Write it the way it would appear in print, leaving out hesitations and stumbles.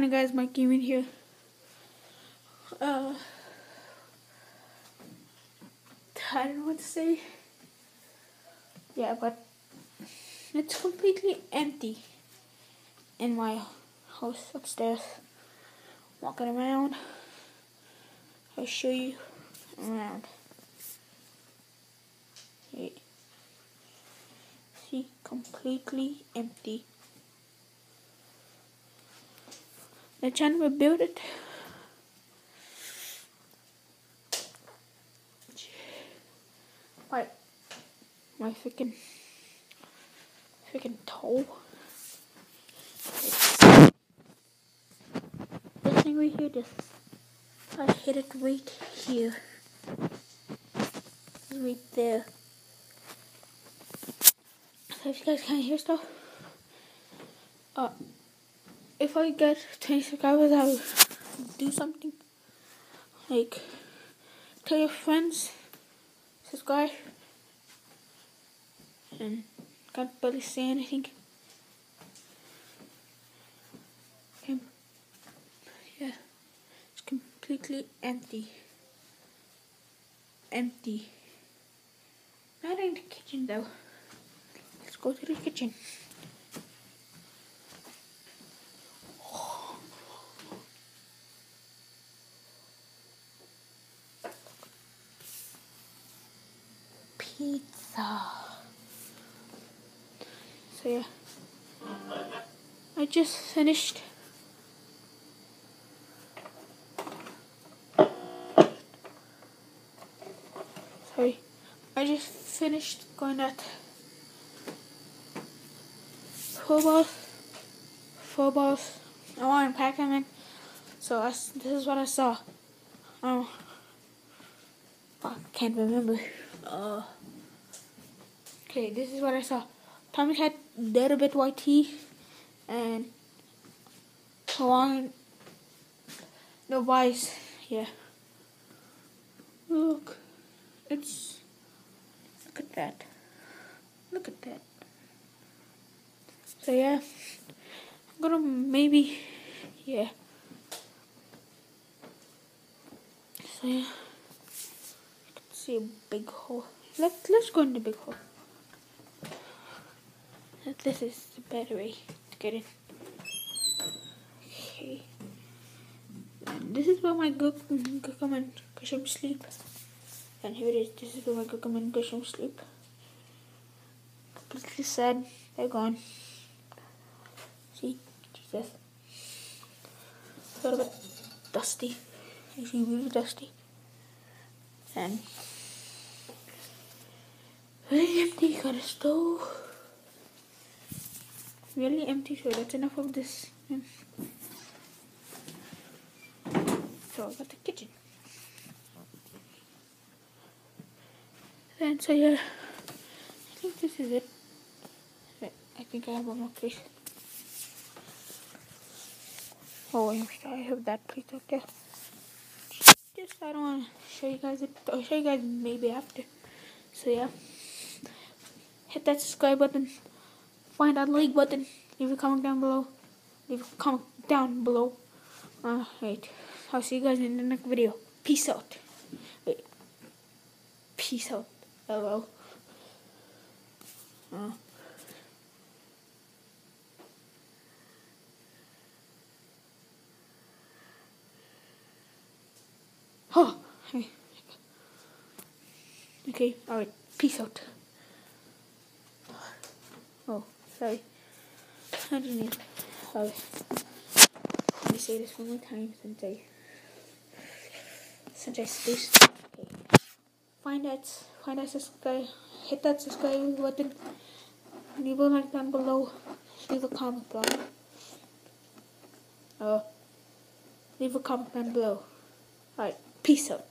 morning, guys. Mike Gaming here. I don't know what to say. Yeah, but it's completely empty in my house upstairs. Walking around. I'll show you around. See, completely empty. They're trying to rebuild it. My freaking toe. This thing right here, I hit it right here. Right there. So if you guys can't hear stuff, if I get 20 subscribers, I will do something. Like, tell your friends, subscribe, and can't barely say anything. Yeah, it's completely empty. Empty. Not in the kitchen though. Let's go to the kitchen. Pizza. So yeah, I just finished. Sorry, I just finished going at four balls. I want to pack them in. So this is what I saw. I can't remember. Okay, this is what I saw. Tommy had little bit white teeth and Hawaiian no vice. Yeah. Look at that. Look at that. So yeah, I'm gonna maybe yeah. So yeah, you can see a big hole. Let's go in the big hole. This is the better way to get in. Okay. And this is where my Gugum and Kushum sleep. And here it is. This is where my Gugum and Kushum sleep. Completely sad. They're gone. See? Jesus. A little bit dusty. Actually really dusty. And very empty. Got a stove. Really empty, so that's enough of this. So I got the kitchen. And so yeah, I think this is it. Wait, I think I have one more place. Oh, I have that place up there. Just I don't want to show you guys it. I'll show you guys maybe after. So yeah, hit that subscribe button. Find that like button. Leave a comment down below. Wait. I'll see you guys in the next video. Peace out. Wait. Peace out. Hello. Oh. Hey. Okay. Alright. Peace out. Oh. Sorry. I didn't need. Sorry. Let me say this one more time since I spaced. Okay. Find that subscribe. Hit that subscribe button. Leave a like down below. Leave a comment below. Leave a comment down below. Alright. Peace out.